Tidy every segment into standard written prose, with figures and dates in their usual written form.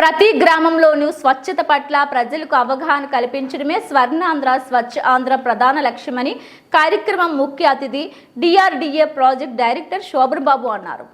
ప్రతి గ్రామంలోనూ స్వచ్ఛత పట్ల ప్రజలకు అవగాహన కల్పించడమే స్వర్ణాంధ్ర స్వచ్ఛ ఆంధ్ర ప్రధాన లక్ష్యమని కార్యక్రమం ముఖ్య అతిథి డిఆర్డీఏ ప్రాజెక్ట్ డైరెక్టర్ శోభన్ బాబు అన్నారు.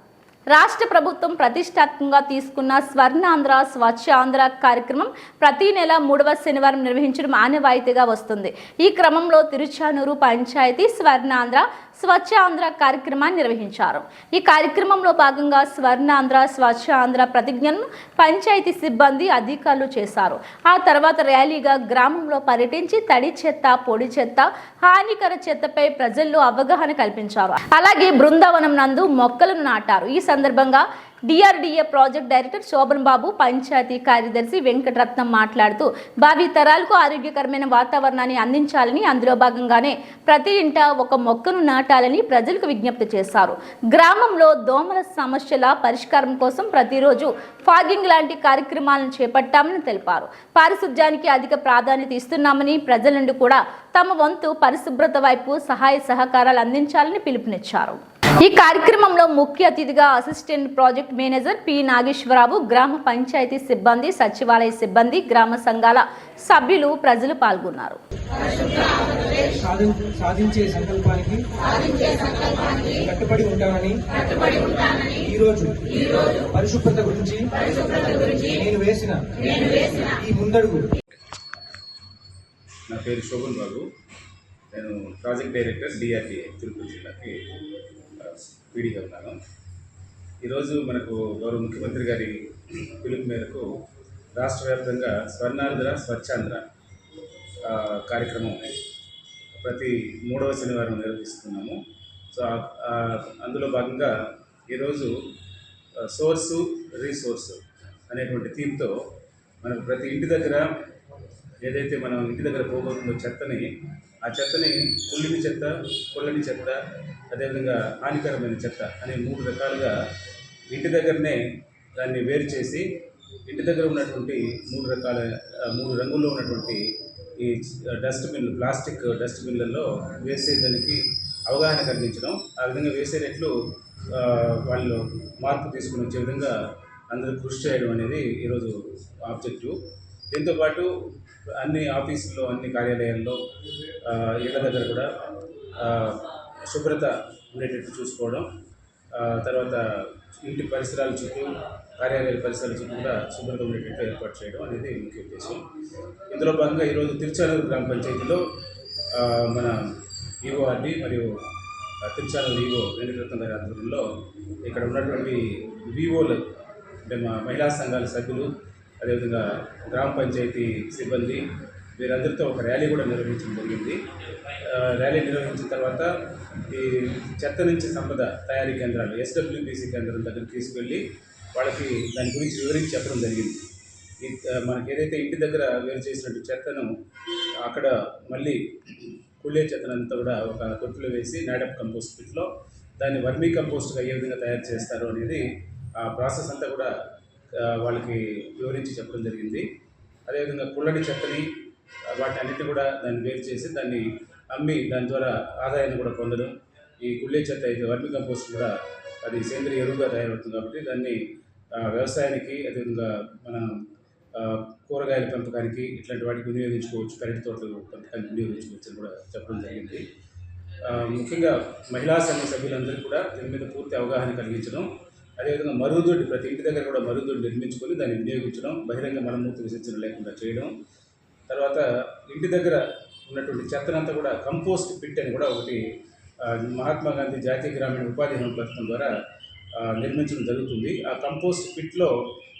రాష్ట్ర ప్రభుత్వం ప్రతిష్టాత్మకంగా తీసుకున్న స్వర్ణాంధ్ర స్వచ్ఛ ఆంధ్ర కార్యక్రమం ప్రతి నెల 3వ శనివారం నిర్వహించడం ఆనవాయితీగా వస్తుంది. ఈ క్రమంలో తిరుచానూరు పంచాయతీ స్వర్ణాంధ్ర స్వచ్ఛ ఆంధ్ర కార్యక్రమాన్ని నిర్వహించారు. ఈ కార్యక్రమంలో భాగంగా స్వర్ణాంధ్ర స్వచ్ఛ ఆంధ్ర ప్రతిజ్ఞను పంచాయతీ సిబ్బంది అధికారులు చేశారు. ఆ తర్వాత ర్యాలీగా గ్రామంలో పర్యటించి తడి చెత్త, పొడి చెత్త, హానికర చెత్తపై ప్రజల్లో అవగాహన కల్పించారు. అలాగే బృందావనం నందు మొక్కలను నాటారు. ఈ సందర్భంగా డిఆర్డీఏ ప్రాజెక్ట్ డైరెక్టర్ శోభన్ బాబు, పంచాయతీ కార్యదర్శి వెంకటరత్నం మాట్లాడుతూ భావి తరాలకు ఆరోగ్యకరమైన వాతావరణాన్ని అందించాలని, అందులో భాగంగానే ప్రతి ఇంట ఒక మొక్కను నాటాలని ప్రజలకు విజ్ఞప్తి చేశారు. గ్రామంలో దోమల సమస్యల పరిష్కారం కోసం ప్రతిరోజు ఫాగింగ్ లాంటి కార్యక్రమాలను చేపట్టామని తెలిపారు. పారిశుధ్యానికి అధిక ప్రాధాన్యత ఇస్తున్నామని, ప్రజల నుండి కూడా తమ వంతు పరిశుభ్రత వైపు సహాయ సహకారాలు అందించాలని పిలుపునిచ్చారు. ఈ కార్యక్రమంలో ముఖ్య అతిథిగా assistant project manager P Nageswara Rao, గ్రామ పంచాయతీ సిబ్బంది, సచివాలయ సిబ్బంది, గ్రామ సంఘాల సభ్యులు, ప్రజలు పాల్గొన్నారు. సాధించే సంకల్పానికి కట్టుబడి ఉంటానని ఈరోజు పరిశుభ్రత గురించి నేను వేసిన ఈ ముందడుగు. నా పేరు శోభన్ బాబు. నేను ప్రాజెక్ట్ డైరెక్టర్ డిఆర్డీఏ తిరుపతి జిల్లాకి పీడీగా ఉన్నాను. ఈరోజు మనకు గౌరవ ముఖ్యమంత్రి గారి పిలుపు మేరకు రాష్ట్ర వ్యాప్తంగా స్వర్ణాంధ్ర స్వచ్ఛాంధ్ర కార్యక్రమం ప్రతి 3వ శనివారం నిర్వహిస్తున్నాము. సో అందులో భాగంగా ఈరోజు సోర్సు రీసోర్సు అనేటువంటి థీమ్తో మనకు ప్రతి ఇంటి దగ్గర ఏదైతే మనం ఇంటి దగ్గర పోగొట్టిన చెత్తని, ఆ చెత్తని కుళ్ళిని చెత్త, పొల్లని చెత్త, అదేవిధంగా హానికరమైన చెత్త అనే 3 రకాలుగా ఇంటి దగ్గరనే దాన్ని వేరు చేసి ఇంటి దగ్గర ఉన్నటువంటి 3 రంగుల్లో ఉన్నటువంటి ఈ డస్ట్బిన్, ప్లాస్టిక్ డస్ట్బిన్లలో వేసేదానికి అవగాహన కలిగించడం, ఆ విధంగా వేసేటట్లు వాళ్ళు మార్పు తీసుకుని వచ్చే విధంగా అందరూ కృషి చేయడం అనేది ఈరోజు ఆబ్జెక్టివ్. దీంతోపాటు అన్ని ఆఫీసుల్లో, అన్ని కార్యాలయాల్లో, ఇళ్ల దగ్గర కూడా శుభ్రత ఉండేటట్టు చూసుకోవడం, తర్వాత ఇంటి పరిసరాల చుట్టూ, కార్యాలయాల పరిసరాల చుట్టూ కూడా శుభ్రత ఉండేటట్టు ఏర్పాటు చేయడం అనేది ముఖ్య ఉద్దేశం. ఇందులో భాగంగా ఈరోజు తిరుచానూరు గ్రామ పంచాయతీలో మన ఈఓఆర్డి మరియు తిరుచానూరు ఈఓ వెంకటరత్నం గారి ఆధ్వర్యంలో ఇక్కడ ఉన్నటువంటి వివోలు, అంటే మా మహిళా సంఘాల సభ్యులు, అదేవిధంగా గ్రామ పంచాయతీ సిబ్బంది, వీరందరితో ఒక ర్యాలీ కూడా నిర్వహించడం జరిగింది. ర్యాలీ నిర్వహించిన తర్వాత ఈ చెత్త నుంచి సంపద తయారీ కేంద్రాలు, ఎస్డబ్ల్యూపీసీ కేంద్రం దగ్గరికి తీసుకెళ్ళి వాళ్ళకి దాని గురించి వివరించి చెప్పడం జరిగింది. మనకి ఏదైతే ఇంటి దగ్గర వేరు చేసినట్టు చెత్తను అక్కడ మళ్ళీ కుళ్ళే చెత్తనంతా కూడా ఒక తొట్టులో వేసి నాడప్ కంపోస్ట్ పిట్లో దాన్ని వర్మీ కంపోస్ట్గా ఏ విధంగా తయారు చేస్తారు అనేది ఆ ప్రాసెస్ అంతా కూడా వాళ్ళకి వివరించి చెప్పడం జరిగింది. అదేవిధంగా కుళ్ళని చెత్తని వాటి అన్నిటి కూడా దాన్ని వేరు చేసి దాన్ని అమ్మి దాని ద్వారా ఆదాయాన్ని కూడా పొందడం. ఈ కుళ్ళే చెత్త అయితే వర్మి కంపోస్ట్ కూడా అది సేంద్రియ ఎరువుగా తయారవుతుంది కాబట్టి దాన్ని వ్యవసాయానికి, అదేవిధంగా మన కూరగాయల పెంపకానికి, ఇట్లాంటి వాటికి వినియోగించుకోవచ్చు, పెరటి తోటల పెంపకానికి వినియోగించుకోవచ్చు అని కూడా చెప్పడం జరిగింది. ముఖ్యంగా మహిళా సంఘ సభ్యులందరికీ కూడా దీని మీద పూర్తి అవగాహన కలిగించడం, అదేవిధంగా మరుగుదొడ్డి ప్రతి ఇంటి దగ్గర కూడా మరుగుదొడ్డి నిర్మించుకొని దాన్ని వినియోగించడం, బహిరంగ మలమూత్ర విసర్జన లేకుండా చేయడం, తర్వాత ఇంటి దగ్గర ఉన్నటువంటి చెత్తనంతా కూడా కంపోస్ట్ పిట్ అని కూడా ఒకటి మహాత్మా గాంధీ జాతీయ గ్రామీణ ఉపాధి హామీ పథకం ద్వారా నిర్మించడం జరుగుతుంది. ఆ కంపోస్ట్ పిట్లో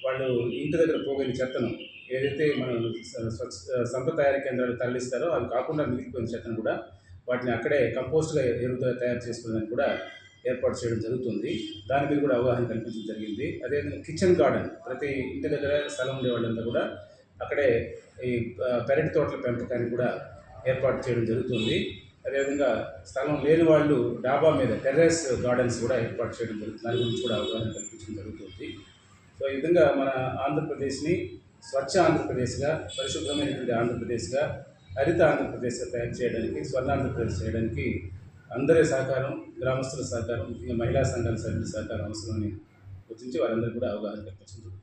వాళ్ళు ఇంటి దగ్గర పోగలిగిన చెత్తను ఏదైతే మనం సంపద తయారీ కేంద్రాలు తరలిస్తారో అవి కాకుండా మిగిలిపోయిన చెత్తను కూడా వాటిని అక్కడే కంపోస్ట్గా ఎరువుగా తయారు చేసుకోవడానికి కూడా ఏర్పాటు చేయడం జరుగుతుంది. దాని మీద కూడా అవగాహన కల్పించడం జరిగింది. అదేవిధంగా కిచెన్ గార్డెన్, ప్రతి ఇంటి దగ్గర స్థలం ఉండే వాళ్ళంతా కూడా అక్కడే ఈ పెరటి తోటల పెంపకానికి కూడా ఏర్పాటు చేయడం జరుగుతుంది. అదేవిధంగా స్థలం లేని వాళ్ళు డాబా మీద టెర్రస్ గార్డెన్స్ కూడా ఏర్పాటు చేయడం జరుగుతుంది. దాని గురించి కూడా అవగాహన కల్పించడం జరుగుతుంది. సో ఈ విధంగా మన ఆంధ్రప్రదేశ్ని స్వచ్ఛ ఆంధ్రప్రదేశ్గా, పరిశుభ్రమైనటువంటి ఆంధ్రప్రదేశ్గా, హరిత ఆంధ్రప్రదేశ్గా తయారు చేయడానికి, స్వర్ణాంధ్రప్రదేశ్ చేయడానికి అందరి సహకారం, గ్రామస్తుల సహకారం, ముఖ్యంగా మహిళా సంఘాల సభ్యుల సహకారం అవసరమని గుర్తించి వారందరూ కూడా అవగాహన కల్పించడం.